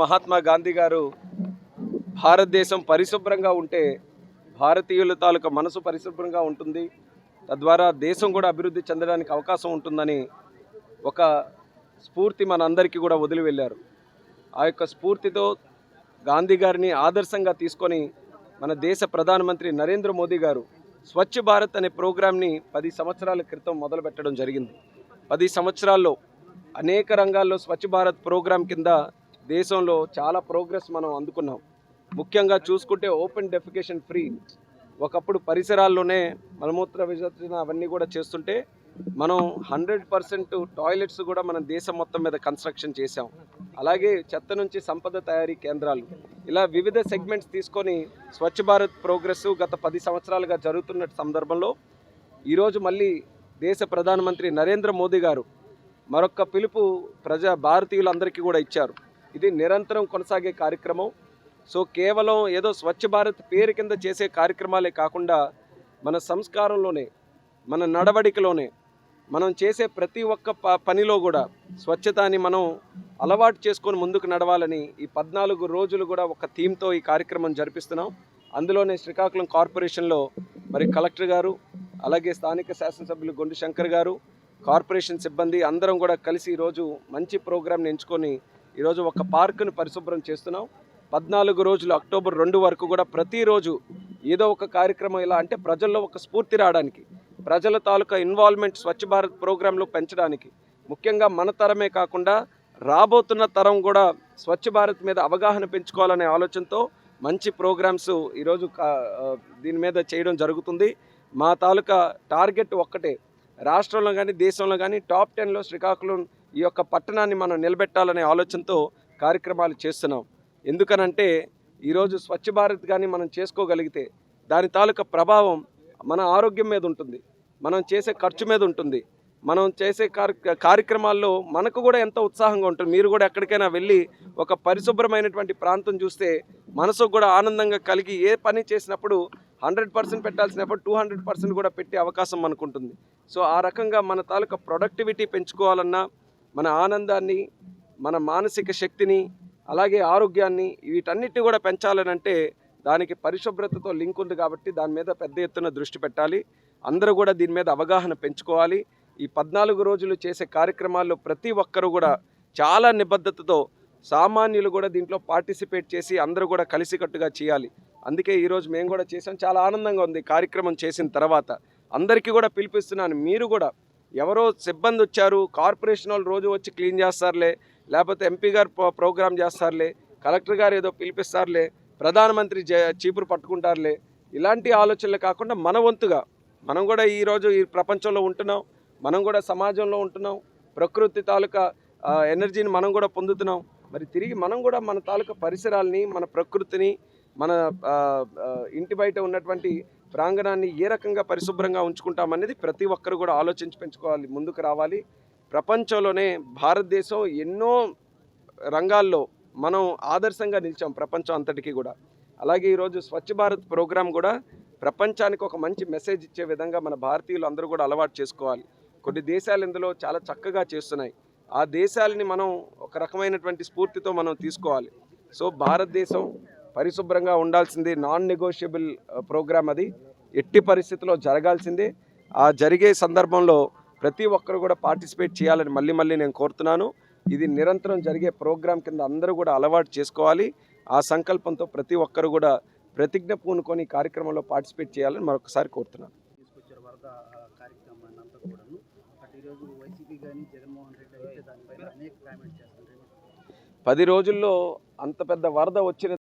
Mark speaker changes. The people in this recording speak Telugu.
Speaker 1: మహాత్మా గాంధీ గారు భారతదేశం పరిశుభ్రంగా ఉంటే భారతీయుల తాలూకా మనసు పరిశుభ్రంగా ఉంటుంది, తద్వారా దేశం కూడా అభివృద్ధి చెందడానికి అవకాశం ఉంటుందని ఒక స్ఫూర్తి మనందరికీ కూడా వదిలి వెళ్ళారు. ఆ యొక్క స్ఫూర్తితో గాంధీ గారిని ఆదర్శంగా తీసుకొని మన దేశ ప్రధానమంత్రి నరేంద్ర మోదీ గారు స్వచ్ఛ భారత్ అనే ప్రోగ్రాంని 10 సంవత్సరాల క్రితం మొదలుపెట్టడం జరిగింది. 10 సంవత్సరాల్లో అనేక రంగాల్లో స్వచ్ఛ భారత్ ప్రోగ్రాం కింద దేశంలో చాలా ప్రోగ్రెస్ మనం అందుకున్నాం. ముఖ్యంగా చూసుకుంటే ఓపెన్ డెఫికేషన్ ఫ్రీ. ఒకప్పుడు పరిసరాల్లోనే మలమూత్ర విసర్జన అవన్నీ కూడా చేస్తుంటే మనం 100% టాయిలెట్స్ కూడా మన దేశం మొత్తం మీద కన్స్ట్రక్షన్ చేశాం. అలాగే చెత్త నుంచి సంపద తయారీ కేంద్రాలు, ఇలా వివిధ సెగ్మెంట్స్ తీసుకొని స్వచ్ఛ భారత్ ప్రోగ్రెస్ గత 10 సంవత్సరాలుగా జరుగుతున్న సందర్భంలో ఈరోజు మళ్ళీ దేశ ప్రధానమంత్రి నరేంద్ర మోదీ గారు మరొక పిలుపు భారతీయులందరికీ కూడా ఇచ్చారు. ఇది నిరంతరం కొనసాగే కార్యక్రమం. సో కేవలం ఏదో స్వచ్ఛ భారత్ పేరు కింద చేసే కార్యక్రమాలే కాకుండా మన సంస్కారంలోనే, మన నడవడికలోనే, మనం చేసే ప్రతి ఒక్క పనిలో కూడా స్వచ్ఛతని మనం అలవాటు చేసుకొని ముందుకు నడవాలని ఈ 14 రోజులు కూడా ఒక థీమ్తో ఈ కార్యక్రమం జరిపిస్తున్నాం. అందులోనే శ్రీకాకుళం కార్పొరేషన్లో మరి కలెక్టర్ గారు, అలాగే స్థానిక శాసనసభ్యులు గొండు శంకర్ గారు, కార్పొరేషన్ సిబ్బంది అందరం కూడా కలిసి ఈరోజు మంచి ప్రోగ్రాంని ఎంచుకొని ఈరోజు ఒక పార్కును పరిశుభ్రం చేస్తున్నాం. 14 రోజులు అక్టోబర్ 2 వరకు కూడా ప్రతిరోజు ఏదో ఒక కార్యక్రమం, ఇలా అంటే ప్రజల్లో ఒక స్ఫూర్తి రావడానికి, ప్రజల తాలూకా ఇన్వాల్వ్మెంట్ స్వచ్ఛ భారత్ ప్రోగ్రాంలో పెంచడానికి, ముఖ్యంగా మన తరమే కాకుండా రాబోతున్న తరం కూడా స్వచ్ఛ భారత్ మీద అవగాహన పెంచుకోవాలనే ఆలోచనతో మంచి ప్రోగ్రామ్స్ ఈరోజు దీని మీద చేయడం జరుగుతుంది. మా తాలూకా టార్గెట్ ఒక్కటే, రాష్ట్రంలో కానీ దేశంలో కానీ టాప్ 10లో శ్రీకాకుళం ఈ యొక్క పట్టణాన్ని మనం నిలబెట్టాలనే ఆలోచనతో కార్యక్రమాలు చేస్తున్నాం. ఎందుకనంటే ఈరోజు స్వచ్ఛ భారత్ కానీ మనం చేసుకోగలిగితే దాని తాలూకా ప్రభావం మన ఆరోగ్యం మీద ఉంటుంది, మనం చేసే ఖర్చు మీద ఉంటుంది, మనం చేసే కార్యక్రమాల్లో మనకు కూడా ఎంతో ఉత్సాహంగా ఉంటుంది. మీరు కూడా ఎక్కడికైనా వెళ్ళి ఒక పరిశుభ్రమైనటువంటి ప్రాంతం చూస్తే మనసుకు కూడా ఆనందంగా కలిగి ఏ పని చేసినప్పుడు 100% పెట్టాల్సినప్పుడు 200% కూడా పెట్టే అవకాశం మనకు ఉంటుంది. సో ఆ రకంగా మన తాలూకా ప్రొడక్టివిటీ పెంచుకోవాలన్నా, మన ఆనందాన్ని, మన మానసిక శక్తిని, అలాగే ఆరోగ్యాన్ని, వీటన్నిటిని కూడా పెంచాలనంటే దానికి పరిశుభ్రతతో లింక్ ఉంది. కాబట్టి దాని మీద పెద్ద ఎత్తున దృష్టి పెట్టాలి. అందరూ కూడా దీని మీద అవగాహన పెంచుకోవాలి. ఈ 14 రోజులు చేసే కార్యక్రమాల్లో ప్రతి ఒక్కరూ కూడా చాలా నిబద్ధతతో, సామాన్యులు కూడా దీంట్లో పార్టిసిపేట్ చేసి అందరూ కూడా కలిసికట్టుగా చేయాలి. అందుకే ఈరోజు మేము కూడా చేసాం. చాలా ఆనందంగా ఉంది కార్యక్రమం చేసిన తర్వాత. అందరికీ కూడా పిలిపిస్తున్నాను, మీరు కూడా ఎవరో సిబ్బంది వచ్చారు, కార్పొరేషన్ వాళ్ళు రోజు వచ్చి క్లీన్ చేస్తారులే, లేకపోతే ఎంపీ గారు ప్రోగ్రామ్ చేస్తారులే, కలెక్టర్ గారు ఏదో పిలిపిస్తారులే, ప్రధానమంత్రి చీపురు పట్టుకుంటారులే, ఇలాంటి ఆలోచనలు కాకుండా మన వంతుగా మనం కూడా ఈరోజు ఈ ప్రపంచంలో ఉంటున్నాం, మనం కూడా సమాజంలో ఉంటున్నాం, ప్రకృతి తాలూకా ఎనర్జీని మనం కూడా పొందుతున్నాం. మరి తిరిగి మనం కూడా మన తాలూకా పరిసరాలని, మన ప్రకృతిని, మన ఇంటి బయట ఉన్నటువంటి ప్రాంగణాన్ని ఏ రకంగా పరిశుభ్రంగా ఉంచుకుంటామనేది ప్రతి ఒక్కరు కూడా ఆలోచించి పెంచుకోవాలి, ముందుకు రావాలి. ప్రపంచంలోనే భారతదేశం ఎన్నో రంగాల్లో మనం ఆదర్శంగా నిలిచాం ప్రపంచం అంతటికీ కూడా. అలాగే ఈరోజు స్వచ్ఛ భారత్ ప్రోగ్రాం కూడా ప్రపంచానికి ఒక మంచి మెసేజ్ ఇచ్చే విధంగా మన భారతీయులు అందరూ కూడా అలవాటు చేసుకోవాలి. కొన్ని దేశాలు ఇందులో చాలా చక్కగా చేస్తున్నాయి. ఆ దేశాలని మనం ఒక రకమైనటువంటి స్ఫూర్తితో మనం తీసుకోవాలి. సో భారతదేశం పరిశుభ్రంగా ఉండాల్సింది నాన్ నెగోషియబుల్ ప్రోగ్రాం. అది ఎట్టి పరిస్థితుల్లో జరగాల్సిందే. ఆ జరిగే సందర్భంలో ప్రతి ఒక్కరు కూడా పార్టిసిపేట్ చేయాలని మళ్ళీ నేను కోరుతున్నాను. ఇది నిరంతరం జరిగే ప్రోగ్రాం కింద అందరూ కూడా అలవాటు చేసుకోవాలి. ఆ సంకల్పంతో ప్రతి ఒక్కరు కూడా ప్రతిజ్ఞ పూనుకొని ఈ కార్యక్రమంలో పార్టిసిపేట్ చేయాలని మరొకసారి కోరుతున్నాను. 10 రోజుల్లో అంత పెద్ద వరద వచ్చిన